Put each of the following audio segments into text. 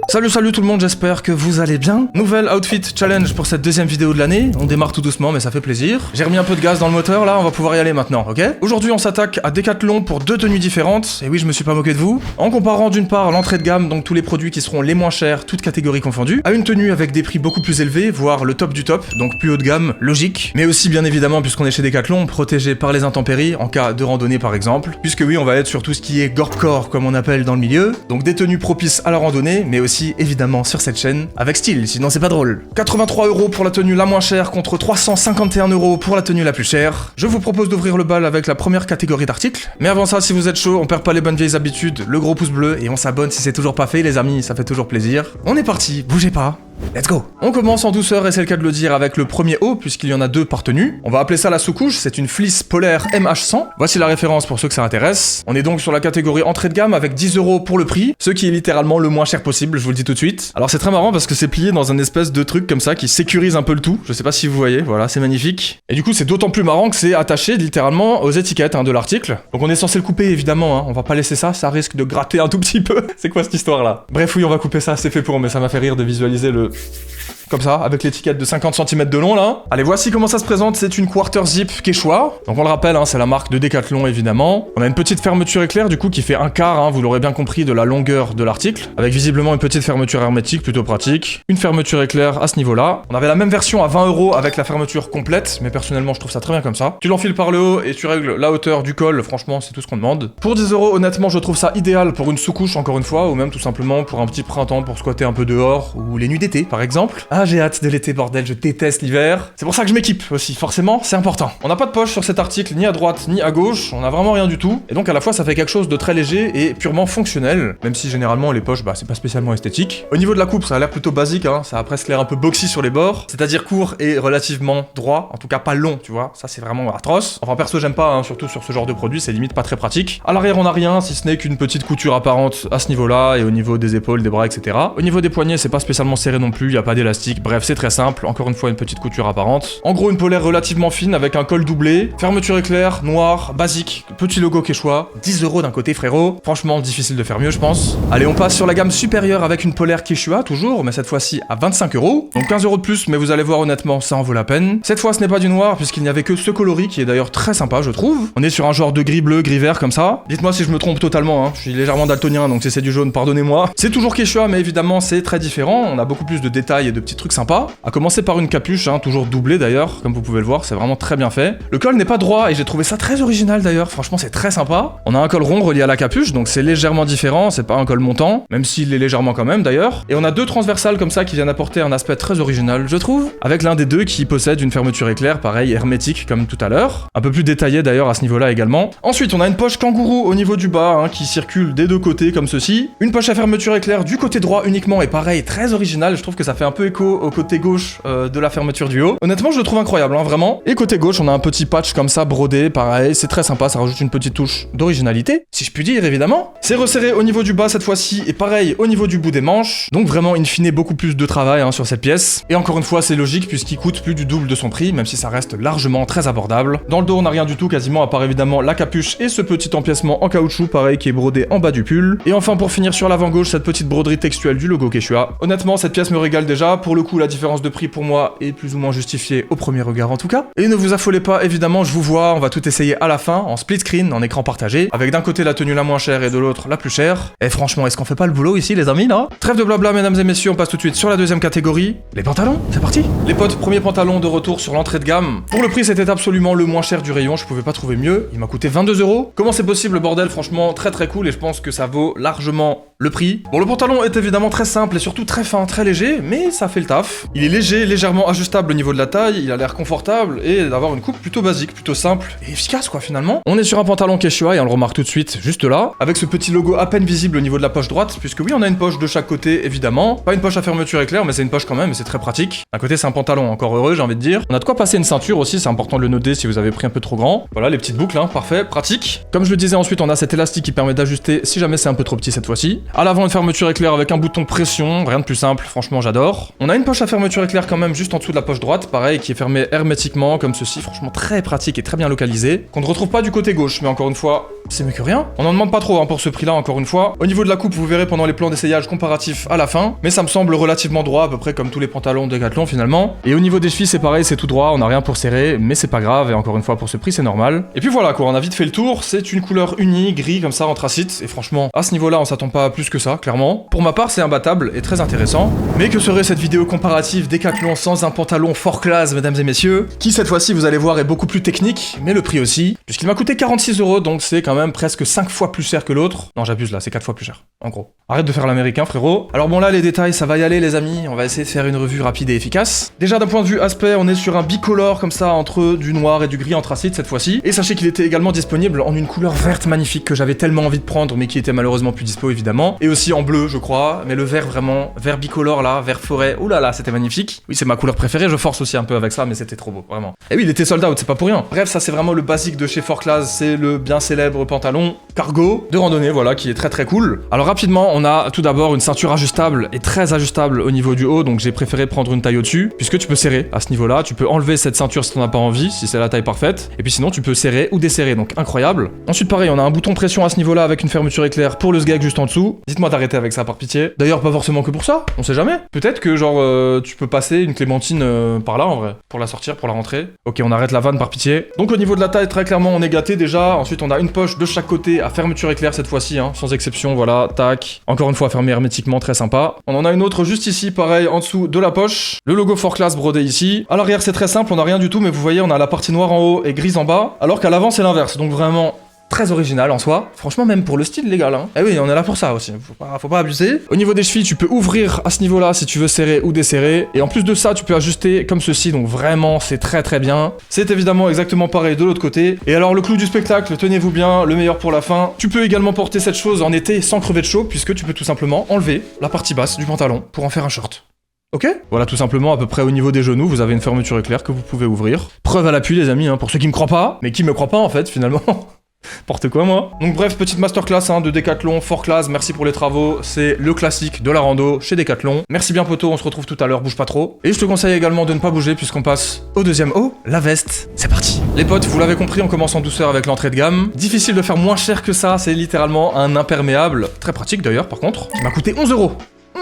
Salut tout le monde, j'espère que vous allez bien. Nouvelle outfit challenge pour cette deuxième vidéo de l'année. On démarre tout doucement mais ça fait plaisir. J'ai remis un peu de gaz dans le moteur là, on va pouvoir y aller maintenant, ok? Aujourd'hui on s'attaque à Decathlon pour deux tenues différentes. Et oui, je me suis pas moqué de vous. En comparant d'une part l'entrée de gamme, donc tous les produits qui seront les moins chers, toutes catégories confondues, à une tenue avec des prix beaucoup plus élevés, voire le top du top, donc plus haut de gamme, logique. Mais aussi bien évidemment, puisqu'on est chez Decathlon, protégé par les intempéries, en cas de randonnée par exemple. Puisque oui, on va être sur tout ce qui est gorpcore comme on appelle dans le milieu. Donc des tenues propices à la randonnée, mais aussi évidemment sur cette chaîne avec style, sinon c'est pas drôle. 83 € pour la tenue la moins chère contre 351 € pour la tenue la plus chère. Je vous propose d'ouvrir le bal avec la première catégorie d'articles. Mais avant ça, si vous êtes chaud, on perd pas les bonnes vieilles habitudes, le gros pouce bleu et on s'abonne si c'est toujours pas fait les amis, ça fait toujours plaisir. On est parti, bougez pas. Let's go. On commence en douceur et c'est le cas de le dire avec le premier haut puisqu'il y en a deux par tenue. On va appeler ça la sous-couche, c'est une fleece polaire MH100. Voici la référence pour ceux que ça intéresse. On est donc sur la catégorie entrée de gamme avec 10 € pour le prix, ce qui est littéralement le moins cher possible, je vous le dis tout de suite. Alors c'est très marrant parce que c'est plié dans un espèce de truc comme ça qui sécurise un peu le tout. Je sais pas si vous voyez, voilà, c'est magnifique. Et du coup c'est d'autant plus marrant que c'est attaché littéralement aux étiquettes de l'article. Donc on est censé le couper évidemment, on va pas laisser ça, ça risque de gratter un tout petit peu. C'est quoi cette histoire là? Bref oui, on va couper ça, c'est fait pour, mais ça m'a fait rire de visualiser le... comme ça, avec l'étiquette de 50 cm de long là. Allez, voici comment ça se présente, c'est une quarter zip Quechua. Donc on le rappelle, c'est la marque de Decathlon évidemment. On a une petite fermeture éclair du coup qui fait un quart, vous l'aurez bien compris, de la longueur de l'article. Avec visiblement une petite fermeture hermétique plutôt pratique. Une fermeture éclair à ce niveau-là. On avait la même version à 20 € avec la fermeture complète, mais personnellement je trouve ça très bien comme ça. Tu l'enfiles par le haut et tu règles la hauteur du col, franchement c'est tout ce qu'on demande. Pour 10 € honnêtement je trouve ça idéal pour une sous-couche encore une fois, ou même tout simplement pour un petit printemps pour squatter un peu dehors, ou les nuits d'été par exemple. Ah, j'ai hâte de l'été, bordel, je déteste l'hiver. C'est pour ça que je m'équipe aussi, forcément, c'est important. On n'a pas de poche sur cet article, ni à droite, ni à gauche, on a vraiment rien du tout. Et donc à la fois, ça fait quelque chose de très léger et purement fonctionnel, même si généralement les poches, c'est pas spécialement esthétique. Au niveau de la coupe, ça a l'air plutôt basique, ça a presque l'air un peu boxy sur les bords, c'est-à-dire court et relativement droit, en tout cas pas long, tu vois, ça c'est vraiment atroce. Enfin perso, j'aime pas, surtout sur ce genre de produit, c'est limite pas très pratique. À l'arrière, on a rien, si ce n'est qu'une petite couture apparente à ce niveau-là, et au niveau des épaules, des bras, etc. Au niveau des poignets, c'est pas spécialement serré non plus, y a pas d'élastique, bref, c'est très simple, encore une fois une petite couture apparente. En gros une polaire relativement fine avec un col doublé, fermeture éclair, noir, basique, petit logo Quechua, 10 € d'un côté frérot, franchement difficile de faire mieux je pense. Allez on passe sur la gamme supérieure avec une polaire Quechua toujours, mais cette fois-ci à 25 €, donc 15 € de plus mais vous allez voir honnêtement ça en vaut la peine. Cette fois ce n'est pas du noir puisqu'il n'y avait que ce coloris qui est d'ailleurs très sympa je trouve. On est sur un genre de gris bleu, gris vert comme ça. Dites-moi si je me trompe totalement, je suis légèrement daltonien donc si c'est du jaune pardonnez-moi. C'est toujours Quechua mais évidemment c'est très différent, on a beaucoup plus de détails et de petits trucs sympas. À commencer par une capuche, toujours doublée d'ailleurs, comme vous pouvez le voir, c'est vraiment très bien fait. Le col n'est pas droit et j'ai trouvé ça très original d'ailleurs, franchement c'est très sympa. On a un col rond relié à la capuche, donc c'est légèrement différent, c'est pas un col montant, même s'il l'est légèrement quand même d'ailleurs. Et on a deux transversales comme ça qui viennent apporter un aspect très original, je trouve, avec l'un des deux qui possède une fermeture éclair, pareil, hermétique comme tout à l'heure. Un peu plus détaillé d'ailleurs à ce niveau-là également. Ensuite, on a une poche kangourou au niveau du bas, qui circule des deux côtés comme ceci. Une poche à fermeture éclair du côté droit uniquement et pareil, très original, je trouve que ça fait un peu écho au côté gauche de la fermeture du haut. Honnêtement, je le trouve incroyable, vraiment. Et côté gauche, on a un petit patch comme ça, brodé, pareil, c'est très sympa, ça rajoute une petite touche d'originalité, si je puis dire, évidemment. C'est resserré au niveau du bas cette fois-ci, et pareil au niveau du bout des manches. Donc vraiment, in fine, beaucoup plus de travail sur cette pièce. Et encore une fois, c'est logique, puisqu'il coûte plus du double de son prix, même si ça reste largement très abordable. Dans le dos, on n'a rien du tout, quasiment, à part évidemment la capuche et ce petit empiècement en caoutchouc, pareil, qui est brodé en bas du pull. Et enfin, pour finir sur l'avant gauche, cette petite broderie textuelle du logo Quechua. Honnêtement, cette pièce me régale déjà. Pour le coup, la différence de prix pour moi est plus ou moins justifiée au premier regard en tout cas. Et ne vous affolez pas, évidemment, je vous vois, on va tout essayer à la fin, en split screen, en écran partagé, avec d'un côté la tenue la moins chère et de l'autre la plus chère. Et franchement, est-ce qu'on fait pas le boulot ici, les amis, là? Trêve de blabla, mesdames et messieurs, on passe tout de suite sur la deuxième catégorie, les pantalons, c'est parti. Les potes, premier pantalon de retour sur l'entrée de gamme. Pour le prix, c'était absolument le moins cher du rayon, je pouvais pas trouver mieux, il m'a coûté 22 €. Comment c'est possible, le bordel? Franchement, très très cool, et je pense que ça vaut largement le prix. Bon, le pantalon est évidemment très simple et surtout très fin, très léger, mais ça fait le taf. Il est léger, légèrement ajustable au niveau de la taille, il a l'air confortable et d'avoir une coupe plutôt basique, plutôt simple et efficace quoi finalement. On est sur un pantalon Quechua et on le remarque tout de suite juste là, avec ce petit logo à peine visible au niveau de la poche droite, puisque oui on a une poche de chaque côté évidemment, pas une poche à fermeture éclair mais c'est une poche quand même et c'est très pratique. D'un côté c'est un pantalon encore heureux j'ai envie de dire. On a de quoi passer une ceinture aussi, c'est important de le noter si vous avez pris un peu trop grand. Voilà les petites boucles parfait, pratique. Comme je le disais ensuite on a cet élastique qui permet d'ajuster si jamais c'est un peu trop petit cette fois-ci. À l'avant, une fermeture éclair avec un bouton pression, rien de plus simple, franchement j'adore. On a une poche à fermeture éclair quand même juste en dessous de la poche droite, pareil, qui est fermée hermétiquement comme ceci, franchement très pratique et très bien localisé, qu'on ne retrouve pas du côté gauche, mais encore une fois, c'est mieux que rien. On n'en demande pas trop pour ce prix-là, encore une fois. Au niveau de la coupe, vous verrez pendant les plans d'essayage comparatifs à la fin, mais ça me semble relativement droit, à peu près comme tous les pantalons Decathlon finalement. Et au niveau des chevilles, c'est pareil, c'est tout droit, on n'a rien pour serrer, mais c'est pas grave, et encore une fois, pour ce prix, c'est normal. Et puis voilà quoi, on a vite fait le tour, c'est une couleur unie, gris comme ça, anthracite, et franchement, à ce niveau-là, on s'attend pas à plus que ça, clairement. Pour ma part, c'est imbattable et très intéressant. Mais que serait cette vidéo comparative Decathlon sans un pantalon fort classe, mesdames et messieurs, qui cette fois-ci, vous allez voir, est beaucoup plus technique, mais le prix aussi, puisqu'il m'a coûté 46 €, donc c'est quand même presque 5 fois plus cher que l'autre. Non, j'abuse là, c'est 4 fois plus cher, en gros. Arrête de faire l'américain, frérot. Alors bon, là, les détails, ça va y aller, les amis. On va essayer de faire une revue rapide et efficace. Déjà, d'un point de vue aspect, on est sur un bicolore comme ça, entre du noir et du gris anthracite cette fois-ci. Et sachez qu'il était également disponible en une couleur verte magnifique que j'avais tellement envie de prendre, mais qui était malheureusement plus dispo, évidemment. Et aussi en bleu, je crois. Mais le vert, vraiment, vert bicolore là, vert forêt. Ouh là là, c'était magnifique. Oui, c'est ma couleur préférée. Je force aussi un peu avec ça, mais c'était trop beau, vraiment. Et oui, il était sold out, c'est pas pour rien. Bref, ça, c'est vraiment le basique de chez Fort Class. C'est le bien célèbre pantalon cargo de randonnée, voilà, qui est très très cool. Alors rapidement, on a tout d'abord une ceinture ajustable et très ajustable au niveau du haut, donc j'ai préféré prendre une taille au-dessus, puisque tu peux serrer à ce niveau-là, tu peux enlever cette ceinture si t'en as pas envie, si c'est la taille parfaite, et puis sinon tu peux serrer ou desserrer, donc incroyable. Ensuite pareil, on a un bouton pression à ce niveau-là avec une fermeture éclair pour le sgag juste en dessous. Dites-moi d'arrêter avec ça par pitié. D'ailleurs pas forcément que pour ça, on sait jamais. Peut-être que genre tu peux passer une clémentine par là en vrai, pour la sortir, pour la rentrer. Ok, on arrête la vanne par pitié. Donc au niveau de la taille, très clairement on est gâté déjà. Ensuite on a une poche de chaque côté à fermeture éclair cette fois-ci, hein, sans exception, voilà, tac. Encore une fois fermé hermétiquement, très sympa. On en a une autre juste ici, pareil, en dessous de la poche. Le logo Fort Class brodé ici. À l'arrière c'est très simple, on a rien du tout, mais vous voyez on a la partie noire en haut et grise en bas, alors qu'à l'avant c'est l'inverse, donc vraiment très original en soi. Franchement, même pour le style, les gars, là. Eh oui, on est là pour ça aussi. Faut pas abuser. Au niveau des chevilles, tu peux ouvrir à ce niveau-là si tu veux serrer ou desserrer. Et en plus de ça, tu peux ajuster comme ceci. Donc vraiment, c'est très très bien. C'est évidemment exactement pareil de l'autre côté. Et alors, le clou du spectacle, tenez-vous bien, le meilleur pour la fin. Tu peux également porter cette chose en été sans crever de chaud, puisque tu peux tout simplement enlever la partie basse du pantalon pour en faire un short. Ok? Voilà, tout simplement, à peu près au niveau des genoux, vous avez une fermeture éclair que vous pouvez ouvrir. Preuve à l'appui, les amis, hein, pour ceux qui me croient pas, mais qui me croient pas en fait, finalement. Porte quoi moi. Donc bref, petite masterclass de Decathlon, Fort Class, merci pour les travaux, c'est le classique de la rando chez Decathlon. Merci bien poto, on se retrouve tout à l'heure, bouge pas trop. Et je te conseille également de ne pas bouger puisqu'on passe au deuxième haut, la veste. C'est parti. Les potes, vous l'avez compris, on commence en douceur avec l'entrée de gamme. Difficile de faire moins cher que ça, c'est littéralement un imperméable, très pratique d'ailleurs par contre, qui m'a coûté 11 €.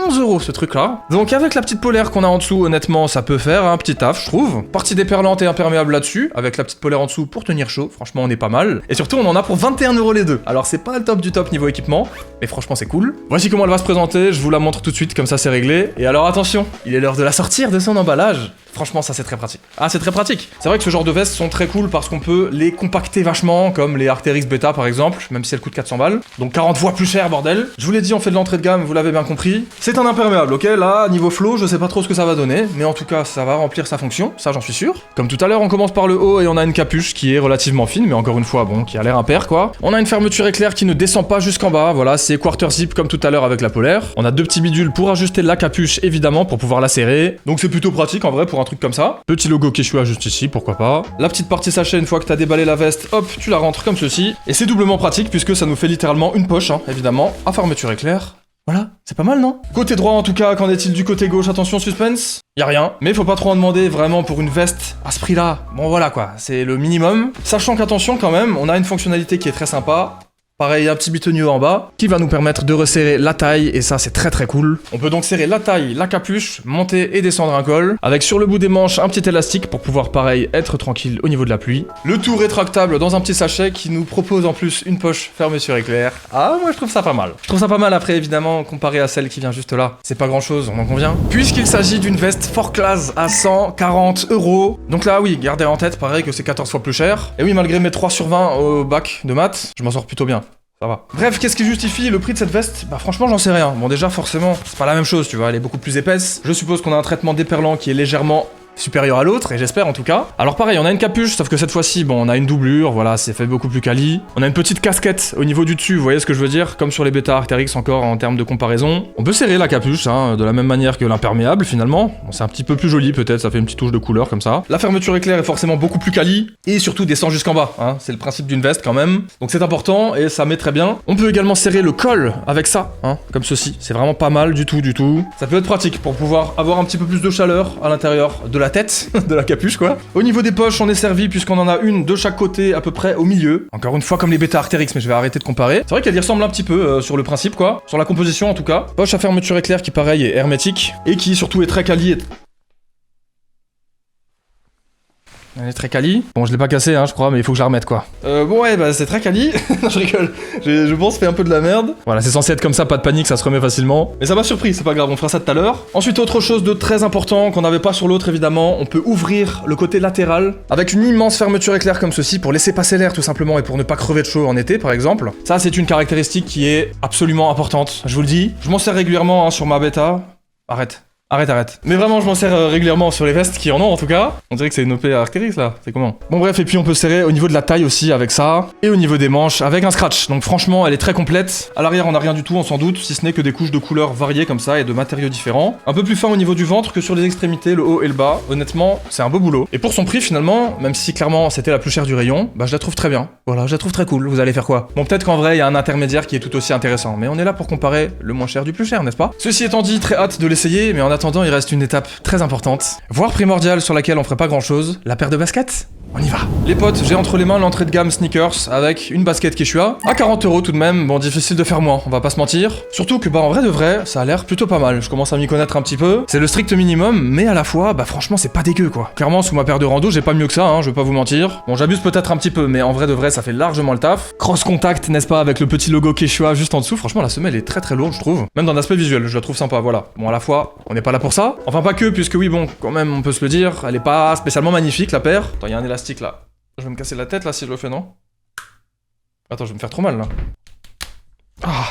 11 € ce truc là. Donc avec la petite polaire qu'on a en dessous, honnêtement ça peut faire un petit taf je trouve. Partie déperlante et imperméable là-dessus, avec la petite polaire en dessous pour tenir chaud, franchement on est pas mal. Et surtout on en a pour 21 € les deux. Alors c'est pas le top du top niveau équipement, mais franchement c'est cool. Voici comment elle va se présenter, je vous la montre tout de suite comme ça c'est réglé. Et alors attention, il est l'heure de la sortir de son emballage. Franchement ça c'est très pratique. Ah c'est très pratique. C'est vrai que ce genre de vestes sont très cool parce qu'on peut les compacter vachement, comme les Arc'teryx Beta par exemple, même si elles coûtent 400 balles. Donc 40 fois plus cher bordel. Je vous l'ai dit, on fait de l'entrée de gamme, vous l'avez bien compris. C'est un imperméable, ok? Là, niveau flow, je sais pas trop ce que ça va donner, mais en tout cas ça va remplir sa fonction, ça j'en suis sûr. Comme tout à l'heure, on commence par le haut et on a une capuche qui est relativement fine, mais encore une fois, bon, qui a l'air impair quoi. On a une fermeture éclair qui ne descend pas jusqu'en bas, voilà, c'est quarter zip comme tout à l'heure avec la polaire. On a deux petits bidules pour ajuster la capuche évidemment, pour pouvoir la serrer. Donc c'est plutôt pratique en vrai pour un truc comme ça. Petit logo Quechua juste ici, pourquoi pas. La petite partie sachet, une fois que t'as déballé la veste, hop, tu la rentres comme ceci. Et c'est doublement pratique puisque ça nous fait littéralement une poche, hein, évidemment, à fermeture éclair. Voilà, c'est pas mal non? Côté droit en tout cas, qu'en est-il du côté gauche? Attention suspense, y'a rien. Mais faut pas trop en demander vraiment pour une veste à ce prix là. Bon voilà quoi, c'est le minimum. Sachant qu'attention quand même, on a une fonctionnalité qui est très sympa. Pareil, un petit bitonnier en bas qui va nous permettre de resserrer la taille et ça c'est très très cool. On peut donc serrer la taille, la capuche, monter et descendre un col avec sur le bout des manches un petit élastique pour pouvoir pareil être tranquille au niveau de la pluie. Le tout rétractable dans un petit sachet qui nous propose en plus une poche fermeture éclair. Ah moi je trouve ça pas mal. Je trouve ça pas mal après évidemment comparé à celle qui vient juste là. C'est pas grand chose, on en convient. Puisqu'il s'agit d'une veste Fort Class à 140 €. Donc là oui, gardez en tête pareil que c'est 14 fois plus cher. Et oui malgré mes 3 sur 20 au bac de maths, je m'en sors plutôt bien. Ça va. Bref, qu'est-ce qui justifie le prix de cette veste? Bah franchement j'en sais rien. Bon déjà forcément, c'est pas la même chose tu vois, elle est beaucoup plus épaisse. Je suppose qu'on a un traitement déperlant qui est légèrement supérieur à l'autre, et j'espère en tout cas. Alors pareil, on a une capuche, sauf que cette fois-ci, bon, on a une doublure, voilà, c'est fait beaucoup plus quali. On a une petite casquette au niveau du dessus, vous voyez ce que je veux dire? Comme sur les Beta Arc'teryx encore en termes de comparaison. On peut serrer la capuche, hein, de la même manière que l'imperméable finalement. Bon, c'est un petit peu plus joli peut-être, ça fait une petite touche de couleur comme ça. La fermeture éclair est forcément beaucoup plus quali, et surtout descend jusqu'en bas, hein. C'est le principe d'une veste quand même. Donc c'est important, et ça met très bien. On peut également serrer le col avec ça, hein, comme ceci. C'est vraiment pas mal du tout, du tout. Ça peut être pratique pour pouvoir avoir un petit peu plus de chaleur à l'intérieur de la tête, de la capuche quoi. Au niveau des poches, on est servi puisqu'on en a une de chaque côté à peu près au milieu. Encore une fois comme les Beta Arc'teryx, mais je vais arrêter de comparer. C'est vrai qu'elle y ressemble un petit peu sur le principe quoi, sur la composition en tout cas. Poche à fermeture éclair qui pareil est hermétique et qui surtout est très quali. Elle est très quali. Bon, je l'ai pas cassée, hein, je crois, mais il faut que je la remette, quoi. Bon, ouais, bah, c'est très quali. Non, je rigole. Je pense, fait un peu de la merde. Voilà, c'est censé être comme ça, pas de panique, ça se remet facilement. Mais ça m'a surpris, c'est pas grave, on fera ça tout à l'heure. Ensuite, autre chose de très important, qu'on n'avait pas sur l'autre, évidemment, on peut ouvrir le côté latéral avec une immense fermeture éclair comme ceci pour laisser passer l'air, tout simplement, et pour ne pas crever de chaud en été, par exemple. Ça, c'est une caractéristique qui est absolument importante, je vous le dis. Je m'en sers régulièrement, hein, sur ma bêta. Arrête. Arrête. Mais vraiment, je m'en sers régulièrement sur les vestes qui en ont en tout cas. On dirait que c'est une OP Arc'teryx là, c'est comment? Bon bref, et puis on peut serrer au niveau de la taille aussi avec ça, et au niveau des manches avec un scratch. Donc franchement, elle est très complète. À l'arrière, on n'a rien du tout, on s'en doute, si ce n'est que des couches de couleurs variées comme ça et de matériaux différents. Un peu plus fin au niveau du ventre que sur les extrémités, le haut et le bas. Honnêtement, c'est un beau boulot. Et pour son prix finalement, même si clairement c'était la plus chère du rayon, bah je la trouve très bien. Voilà, je la trouve très cool. Vous allez faire quoi? Bon, peut-être qu'en vrai, il y a un intermédiaire qui est tout aussi intéressant, mais on est là pour comparer le moins cher du plus cher, n'est-ce pas? Ceci étant dit, très hâte de l'essayer, mais en attendant, il reste une étape très importante, voire primordiale sur laquelle on ferait pas grand chose, la paire de baskets. On y va. Les potes, j'ai entre les mains l'entrée de gamme sneakers avec une basket Quechua à 40 € tout de même. Bon, difficile de faire moins, on va pas se mentir. Surtout que bah en vrai de vrai, ça a l'air plutôt pas mal. Je commence à m'y connaître un petit peu. C'est le strict minimum, mais à la fois, bah franchement c'est pas dégueu quoi. Clairement sous ma paire de rando, j'ai pas mieux que ça, hein, je vais pas vous mentir. Bon, j'abuse peut-être un petit peu, mais en vrai de vrai, ça fait largement le taf. Cross contact, n'est-ce pas, avec le petit logo Quechua juste en dessous. Franchement, la semelle est très très lourde, je trouve. Même dans l'aspect visuel, je la trouve sympa. Voilà. Bon, à la fois, on n'est pas là pour ça. Enfin pas que, puisque oui, bon, quand même, on peut se le dire, elle est pas spécialement magnifique la paire. Attends, y a un élastique là. Je vais me casser la tête là si je le fais, non? Attends, je vais me faire trop mal là. Ah,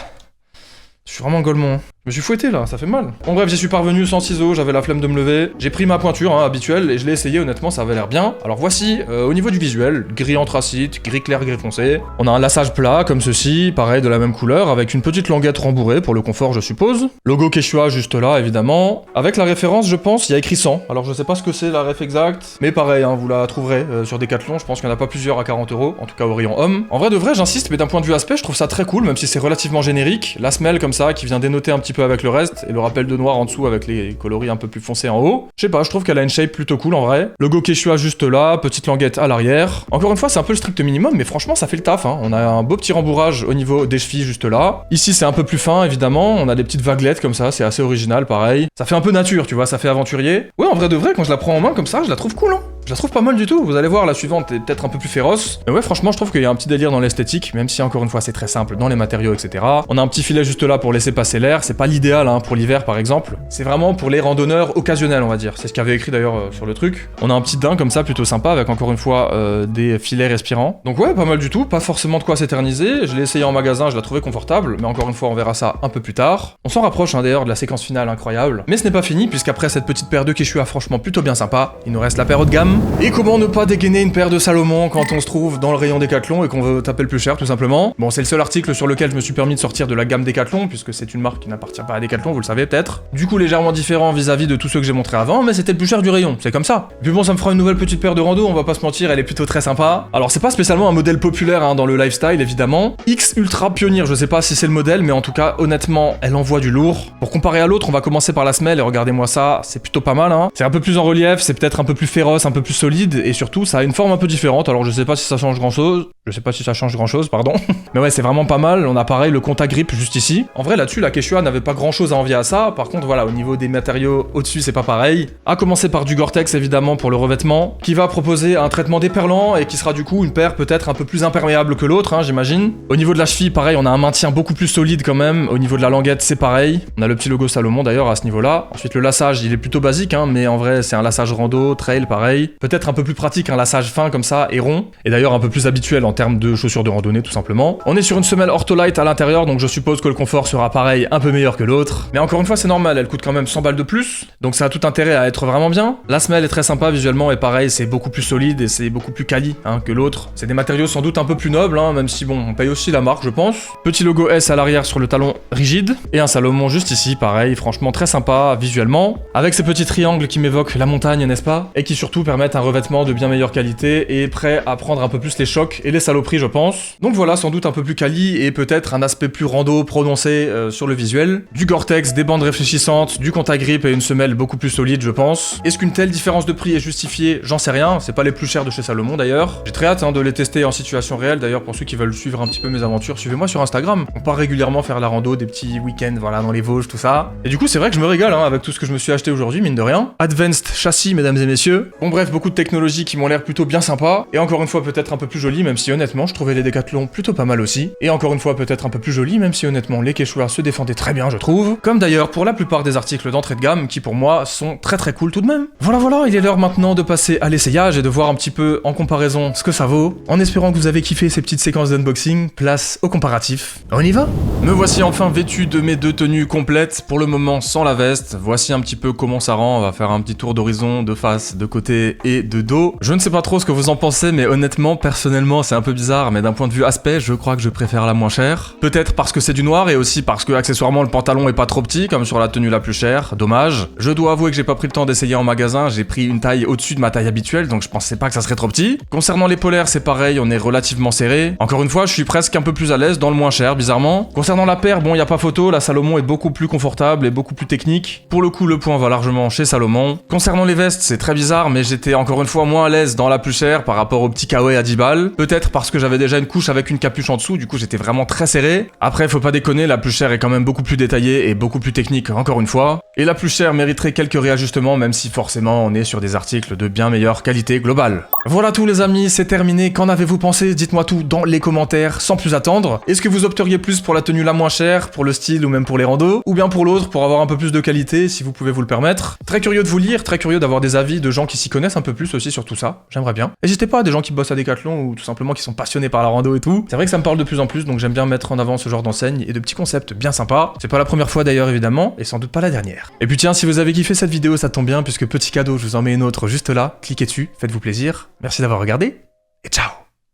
je suis vraiment golemon. Je me suis fouetté là, ça fait mal. Bon bref, j'y suis parvenu sans ciseaux, j'avais la flemme de me lever. J'ai pris ma pointure hein, habituelle et je l'ai essayé, honnêtement ça avait l'air bien. Alors voici, au niveau du visuel, gris anthracite, gris clair, gris foncé. On a un lassage plat comme ceci, pareil de la même couleur, avec une petite languette rembourrée pour le confort je suppose. Logo Quechua juste là évidemment. Avec la référence je pense, il y a écrit 100. Alors je sais pas ce que c'est la ref exacte, mais pareil, hein, vous la trouverez sur Decathlon, je pense qu'il n'y en a pas plusieurs à 40 €, en tout cas au rayon homme. En vrai de vrai j'insiste, mais d'un point de vue aspect je trouve ça très cool, même si c'est relativement générique. La semelle comme ça qui vient dénoter un petit peu avec le reste. Le rappel de noir en dessous avec les coloris un peu plus foncés en haut. Je sais pas, je trouve qu'elle a une shape plutôt cool en vrai. Logo Quechua juste là, petite languette à l'arrière. Encore une fois, c'est un peu le strict minimum, mais franchement, ça fait le taf. Hein. On a un beau petit rembourrage au niveau des chevilles juste là. Ici, c'est un peu plus fin, évidemment. On a des petites vaguelettes comme ça, c'est assez original, pareil. Ça fait un peu nature, tu vois, ça fait aventurier. Ouais, en vrai de vrai, quand je la prends en main comme ça, je la trouve cool, hein. Je la trouve pas mal du tout, vous allez voir, la suivante est peut-être un peu plus féroce. Mais ouais, franchement, je trouve qu'il y a un petit délire dans l'esthétique, même si encore une fois c'est très simple dans les matériaux, etc. On a un petit filet juste là pour laisser passer l'air, c'est pas l'idéal hein, pour l'hiver par exemple. C'est vraiment pour les randonneurs occasionnels, on va dire. C'est ce qu'il y avait écrit d'ailleurs sur le truc. On a un petit daim comme ça, plutôt sympa, avec encore une fois des filets respirants. Donc ouais, pas mal du tout, pas forcément de quoi s'éterniser. Je l'ai essayé en magasin, je la trouvais confortable, mais encore une fois, on verra ça un peu plus tard. On s'en rapproche hein, d'ailleurs de la séquence finale incroyable. Mais ce n'est pas fini, puisqu'après cette petite paire de Quechua franchement plutôt bien sympa, il nous reste la paire haut de gamme. Et comment ne pas dégainer une paire de Salomon quand on se trouve dans le rayon Decathlon et qu'on veut taper le plus cher tout simplement. Bon, c'est le seul article sur lequel je me suis permis de sortir de la gamme Decathlon puisque c'est une marque qui n'appartient pas à Decathlon, vous le savez peut-être. Du coup légèrement différent vis-à-vis de tous ceux que j'ai montré avant, mais c'était le plus cher du rayon, c'est comme ça. Et puis bon, ça me fera une nouvelle petite paire de rando, on va pas se mentir, elle est plutôt très sympa. Alors c'est pas spécialement un modèle populaire hein, dans le lifestyle évidemment. X Ultra Pioneer, je sais pas si c'est le modèle, mais en tout cas honnêtement, elle envoie du lourd. Pour comparer à l'autre, on va commencer par la semelle et regardez-moi ça, c'est plutôt pas mal hein. C'est un peu plus en relief, c'est peut-être un peu plus féroce, un peu plus solide et surtout ça a une forme un peu différente, alors je sais pas si ça change grand chose, pardon. Mais ouais, c'est vraiment pas mal, on a pareil le contact grip juste ici. En vrai là-dessus, la Quechua n'avait pas grand chose à envier à ça, par contre voilà, au niveau des matériaux au-dessus c'est pas pareil. À commencer par du Gore-Tex évidemment pour le revêtement, qui va proposer un traitement déperlant et qui sera du coup une paire peut-être un peu plus imperméable que l'autre, hein, j'imagine. Au niveau de la cheville, pareil, on a un maintien beaucoup plus solide quand même. Au niveau de la languette, c'est pareil. On a le petit logo Salomon d'ailleurs à ce niveau-là. Ensuite le lassage, il est plutôt basique, hein, mais en vrai c'est un lassage rando, trail, pareil. Peut-être un peu plus pratique, un lassage fin comme ça et rond, et d'ailleurs un peu plus habituel en termes de chaussures de randonnée tout simplement. On est sur une semelle Ortholite à l'intérieur, donc je suppose que le confort sera pareil, un peu meilleur que l'autre. Mais encore une fois c'est normal, elle coûte quand même 100 balles de plus, donc ça a tout intérêt à être vraiment bien. La semelle est très sympa visuellement et pareil c'est beaucoup plus solide et c'est beaucoup plus quali que l'autre. C'est des matériaux sans doute un peu plus nobles, même si bon on paye aussi la marque je pense. Petit logo S à l'arrière sur le talon rigide, et un Salomon juste ici, pareil, franchement très sympa visuellement, avec ces petits triangles qui m'évoquent la montagne n'est-ce pas, et qui surtout permettent un revêtement de bien meilleure qualité et prêt à prendre un peu plus les chocs et les saloperies je pense. Donc voilà, sans doute un peu plus quali et peut-être un aspect plus rando prononcé sur le visuel. Du Gore-Tex, des bandes réfléchissantes, du contact grip et une semelle beaucoup plus solide je pense. Est-ce qu'une telle différence de prix est justifiée? J'en sais rien, c'est pas les plus chers de chez Salomon d'ailleurs. J'ai très hâte de les tester en situation réelle d'ailleurs pour ceux qui veulent suivre un petit peu mes aventures, suivez-moi sur Instagram. On part régulièrement faire la rando, des petits week-ends voilà dans les Vosges, tout ça. Et du coup c'est vrai que je me régale avec tout ce que je me suis acheté aujourd'hui, mine de rien. Advanced châssis mesdames et messieurs. Bon bref, beaucoup de technologies qui m'ont l'air plutôt bien sympa, et encore une fois peut-être un peu plus jolies, même si honnêtement je trouvais les Decathlon plutôt pas mal aussi. Et encore une fois peut-être un peu plus jolies, même si honnêtement les Quechua se défendaient très bien je trouve. Comme d'ailleurs pour la plupart des articles d'entrée de gamme qui pour moi sont très très cool tout de même. Voilà, il est l'heure maintenant de passer à l'essayage et de voir un petit peu en comparaison ce que ça vaut. En espérant que vous avez kiffé ces petites séquences d'unboxing, place au comparatif. On y va? Me voici enfin vêtu de mes deux tenues complètes, pour le moment sans la veste. Voici un petit peu comment ça rend, on va faire un petit tour d'horizon, de face, de côté et de dos. Je ne sais pas trop ce que vous en pensez, mais honnêtement, personnellement, c'est un peu bizarre, mais d'un point de vue aspect, je crois que je préfère la moins chère. Peut-être parce que c'est du noir et aussi parce que accessoirement le pantalon est pas trop petit, comme sur la tenue la plus chère, dommage. Je dois avouer que j'ai pas pris le temps d'essayer en magasin, j'ai pris une taille au-dessus de ma taille habituelle, donc je pensais pas que ça serait trop petit. Concernant les polaires, c'est pareil, on est relativement serré. Encore une fois, je suis presque un peu plus à l'aise dans le moins cher, bizarrement. Concernant la paire, bon, y a pas photo, la Salomon est beaucoup plus confortable et beaucoup plus technique. Pour le coup, le point va largement chez Salomon. Concernant les vestes, c'est très bizarre, mais j'étais encore une fois moins à l'aise dans la plus chère par rapport au petit kawaii à 10 balles. Peut-être parce que j'avais déjà une couche avec une capuche en dessous, du coup j'étais vraiment très serré. Après, faut pas déconner, la plus chère est quand même beaucoup plus détaillée et beaucoup plus technique, encore une fois. Et la plus chère mériterait quelques réajustements, même si forcément on est sur des articles de bien meilleure qualité globale. Voilà tout les amis, c'est terminé. Qu'en avez-vous pensé? Dites-moi tout dans les commentaires, sans plus attendre. Est-ce que vous opteriez plus pour la tenue la moins chère, pour le style ou même pour les randos, ou bien pour l'autre, pour avoir un peu plus de qualité, si vous pouvez vous le permettre? Très curieux de vous lire, très curieux d'avoir des avis de gens qui s'y connaissent un peu plus aussi sur tout ça. J'aimerais bien. N'hésitez pas, des gens qui bossent à Decathlon ou tout simplement qui sont passionnés par la rando et tout. C'est vrai que ça me parle de plus en plus, donc j'aime bien mettre en avant ce genre d'enseigne et de petits concepts bien sympas. C'est pas la première fois d'ailleurs évidemment, et sans doute pas la dernière. Et puis tiens, si vous avez kiffé cette vidéo, ça tombe bien, puisque petit cadeau, je vous en mets une autre juste là. Cliquez dessus, faites-vous plaisir. Merci d'avoir regardé, et ciao!